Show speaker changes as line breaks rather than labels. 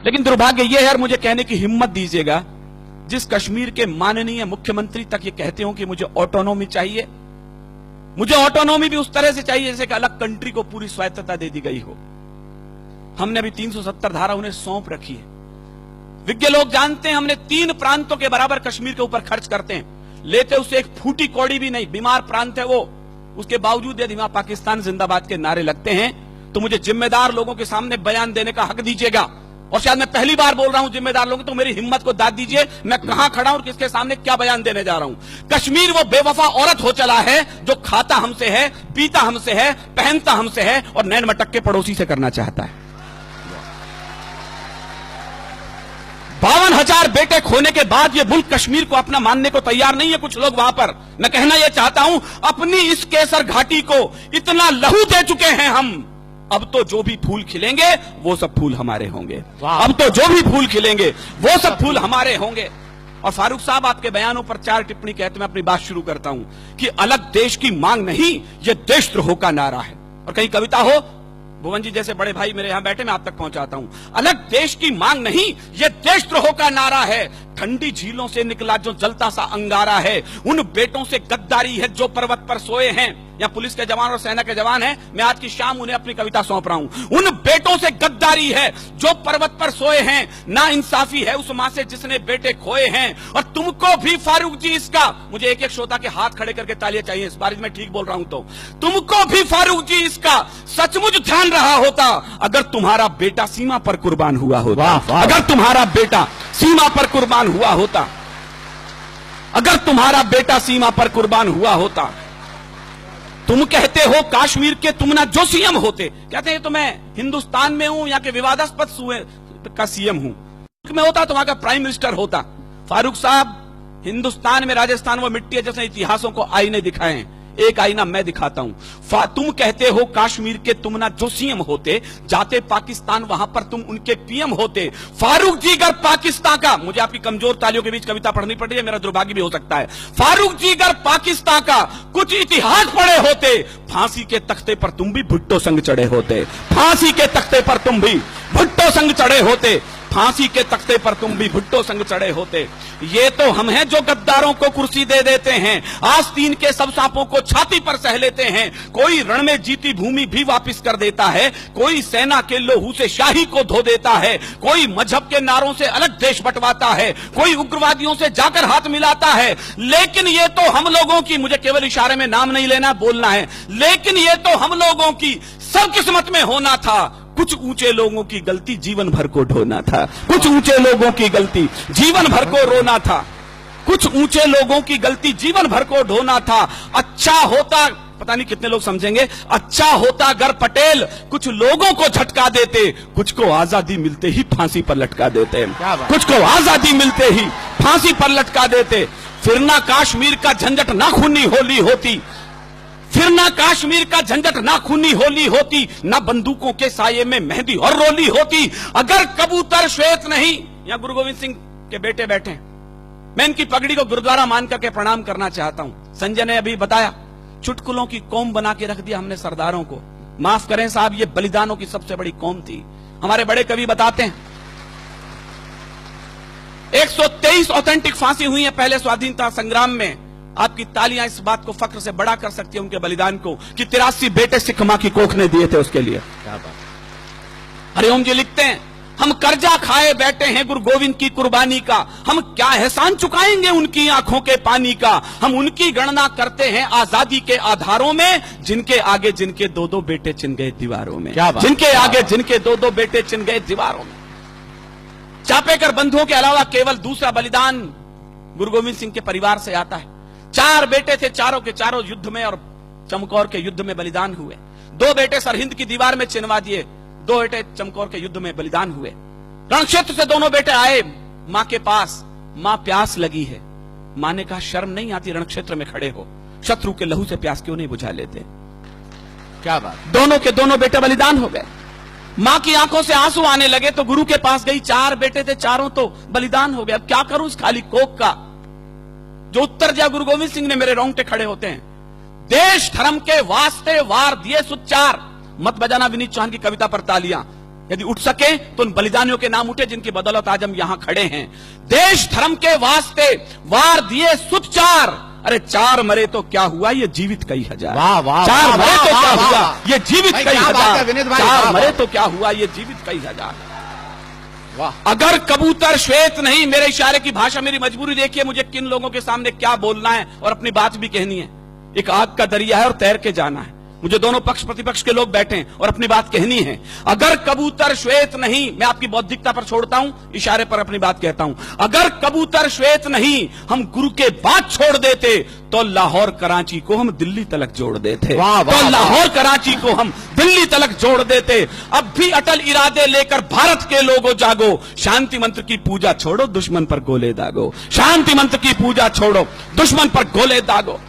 लेकिन दुर्भाग्य यह है, और मुझे कहने की हिम्मत दीजिएगा, जिस कश्मीर के माननीय मुख्यमंत्री तक ये कहते हो कि मुझे ऑटोनॉमी चाहिए, मुझे ऑटोनॉमी भी उस तरह से चाहिए जैसे कि अलग कंट्री को पूरी स्वायत्तता दे दी गई हो। हमने अभी 370 धारा उन्हें सौंप रखी है। विज्ञ लोग जानते हैं हमने 3 प्रांतों के बराबर कश्मीर के ऊपर खर्च करते हैं, लेते उसे एक फूटी कौड़ी भी नहीं। बीमार प्रांत है वो, उसके बावजूद यदि वहां पाकिस्तान जिंदाबाद के नारे लगते हैं तो मुझे जिम्मेदार लोगों के सामने बयान देने का हक दीजिएगा। और शायद मैं पहली बार बोल रहा हूं जिम्मेदार लोगों, तो मेरी हिम्मत को दाद दीजिए, मैं कहां खड़ा हूं और किसके सामने क्या बयान देने जा रहा हूं। कश्मीर वो बेवफा औरत हो चला है जो खाता हमसे है, पीता हमसे है, पहनता हमसे है और नैन मटक के पड़ोसी से करना चाहता है। 52,000 बेटे खोने के बाद ये मुल्क कश्मीर को अपना मानने को तैयार नहीं है कुछ लोग वहां पर। मैं कहना यह चाहता हूं, अपनी इस केसर घाटी को इतना लहू दे चुके हैं हम, अब तो जो भी फूल खिलेंगे वो सब फूल हमारे होंगे। अब तो जो भी फूल खिलेंगे वो सब फूल हमारे होंगे। और फारूक साहब, आपके बयानों पर 4 टिप्पणी कहते मैं अपनी बात शुरू करता हूं कि अलग देश की मांग नहीं, यह देशद्रोह का नारा है। और कहीं कविता हो, भुवन जी जैसे बड़े भाई मेरे यहां बैठे, मैं आप तक पहुंचाता हूं। अलग देश की मांग नहीं, यह देशद्रोह का नारा है। ठंडी झीलों से निकला जो जलता सा अंगारा है, उन बेटों से गद्दारी है जो पर्वत पर सोए हैं। या पुलिस के जवान और सेना के जवान हैं, मैं आज की शाम उन्हें अपनी कविता सौंप रहा हूं। उन बेटों से गद्दारी है जो पर्वत पर सोए हैं, ना इंसाफी है उस मां से जिसने बेटे खोए हैं। और तुमको भी फारूक जी इसका, मुझे एक एक श्रोता के हाथ खड़े करके तालियां चाहिए इस बार मैं ठीक बोल रहा हूं तो, तुमको भी फारूक जी इसका सचमुच ध्यान रहा होता अगर तुम्हारा बेटा सीमा पर कुर्बान हुआ होता। अगर तुम्हारा बेटा सीमा पर कुर्बान हुआ होता, अगर तुम्हारा बेटा सीमा पर कुर्बान हुआ होता। तुम कहते हो कश्मीर के तुम ना जो सीएम होते, कहते हैं तो मैं हिंदुस्तान में हूं, यहाँ के विवादास्पद का सीएम हूं, मैं होता तो वहां का प्राइम मिनिस्टर होता। फारूक साहब, हिंदुस्तान में राजस्थान वो मिट्टी है जिसने इतिहासों को आईने दिखाए हैं, एक आईना मैं दिखाता हूं। तुम कहते हो कश्मीर के तुम ना जो सीएम होते, जाते पाकिस्तान वहां पर तुम उनके पीएम होते। फारूक जी अगर पाकिस्तान का, मुझे आपकी कमजोर तालियों के बीच कविता पढ़नी पड़ रही है, मेरा दुर्भाग्य भी हो सकता है। फारूक जी अगर पाकिस्तान का कुछ इतिहास पढ़े होते, फांसी के तख्ते पर तुम भी भुट्टो संग चढ़े होते। फांसी के तख्ते पर तुम भी भुट्टो संग चढ़े होते। फांसी के तख्ते पर तुम भी भुट्टो संग चढ़े होते। ये तो हम हैं जो गद्दारों को कुर्सी दे देते हैं, आस्तीन के सब सांपों को छाती पर सह लेते हैं। कोई रण में जीती भूमि भी वापस कर देता है, कोई सेना के लोहू से शाही को धो देता है, कोई मजहब के नारों से अलग देश बंटवाता है, कोई उग्रवादियों से जाकर हाथ मिलाता है। लेकिन ये तो हम लोगों की, मुझे केवल इशारे में नाम नहीं लेना, बोलना है, लेकिन ये तो हम लोगों की सब किस्मत में होना था। कुछ ऊंचे लोगों की गलती जीवन भर को ढोना था, कुछ ऊंचे लोगों की गलती जीवन भर को रोना था, कुछ ऊंचे लोगों की गलती जीवन भर को ढोना था। अच्छा होता, पता नहीं कितने लोग समझेंगे, अच्छा होता अगर पटेल कुछ लोगों को झटका देते, कुछ को आजादी मिलते ही फांसी पर लटका देते, कुछ को आजादी मिलते ही फांसी पर लटका देते। फिर ना कश्मीर का झंझट ना खूनी होली होती, फिर ना कश्मीर का झंझट ना खूनी होली होती, ना बंदूकों के साये में मेहंदी और रोली होती। अगर कबूतर श्वेत नहीं, यहां गुरु गोविंद सिंह के बेटे बैठे हैं, मैं इनकी पगड़ी को गुरुद्वारा मान करके प्रणाम करना चाहता हूं। संजय ने अभी बताया, चुटकुलों की कौम बना के रख दिया हमने सरदारों को। माफ करें साहब, ये बलिदानों की सबसे बड़ी कौम थी। हमारे बड़े कवि बताते हैं 123 ऑथेंटिक फांसी हुई है पहले स्वाधीनता संग्राम में। आपकी तालियां इस बात को फख्र से बड़ा कर सकती है उनके बलिदान को कि 83 बेटे सिख मां की कोख ने दिए थे उसके लिए। क्या बात। हरिओम जी लिखते हैं, हम कर्जा खाए बैठे हैं गुरु गोविंद की कुर्बानी का, हम क्या एहसान चुकाएंगे उनकी आंखों के पानी का। हम उनकी गणना करते हैं आजादी के आधारों में, जिनके आगे जिनके 2-2 बेटे चिन गए दीवारों में, जिनके आगे जिनके 2-2 बेटे चिन गए दीवारों में। चापेकर बंधुओं के अलावा केवल दूसरा बलिदान गुरु गोविंद सिंह के परिवार से आता है। 4 बेटे थे, चारों के चारों युद्ध में और चमकौर के युद्ध में बलिदान हुए। 2 बेटे सरहिंद की दीवार में चिनवा दिए, 2 बेटे चमकौर के युद्ध में बलिदान हुए। रणक्षेत्र से दोनों बेटे आए मां के पास, मां प्यास लगी है। मां ने कहा शर्म नहीं आती रणक्षेत्र में खड़े हो, शत्रु के लहू से प्यास क्यों नहीं बुझा लेते। क्या बात। दोनों के दोनों बेटे बलिदान हो गए। मां की आंखों से आंसू आने लगे तो गुरु के पास गई, 4 बेटे थे, चारों तो बलिदान हो गए, अब क्या करूं इस खाली कोख का। जो उत्तर दिया गुरु गोविंद सिंह ने, मेरे रोंगटे खड़े होते हैं। देश धर्म के वास्ते वार दिए सुच्चार, मत बजाना विनीत चौहान की कविता पर तालियां। यदि उठ सके तो उन बलिदानियों के नाम उठे जिनकी बदौलत आज हम यहां खड़े हैं। देश धर्म के वास्ते वार दिए सुत चार, अरे चार मरे तो क्या हुआ, ये जीवित कई हजार।
वाह वाह,
चार मरे तो क्या हुआ, ये जीवित
भाई,
कई
क्या बात है विनीत
हजार।
भाई,
चार
वाह,
मरे
वाह।
तो क्या हुआ, ये जीवित कई हजार।
वाह।
अगर कबूतर श्वेत नहीं, मेरे इशारे की भाषा, मेरी मजबूरी देखिए मुझे किन लोगों के सामने क्या बोलना है और अपनी बात भी कहनी है। एक आग का दरिया है और तैर के जाना है। मुझे दोनों पक्ष प्रतिपक्ष के लोग बैठे हैं और अपनी बात कहनी है। अगर कबूतर श्वेत नहीं, मैं आपकी बौद्धिकता पर छोड़ता हूं, इशारे पर अपनी बात कहता हूं। अगर कबूतर श्वेत नहीं, हम गुरु के बात छोड़ देते तो लाहौर कराची को हम दिल्ली तलक जोड़ देते।
वाह, वाह,
तो लाहौर कराची को हम दिल्ली तलक जोड़ देते। अब भी अटल इरादे लेकर भारत के लोगों जागो, शांति मंत्र की पूजा छोड़ो, दुश्मन पर गोले दागो। शांति मंत्र की पूजा छोड़ो, दुश्मन पर गोले दागो।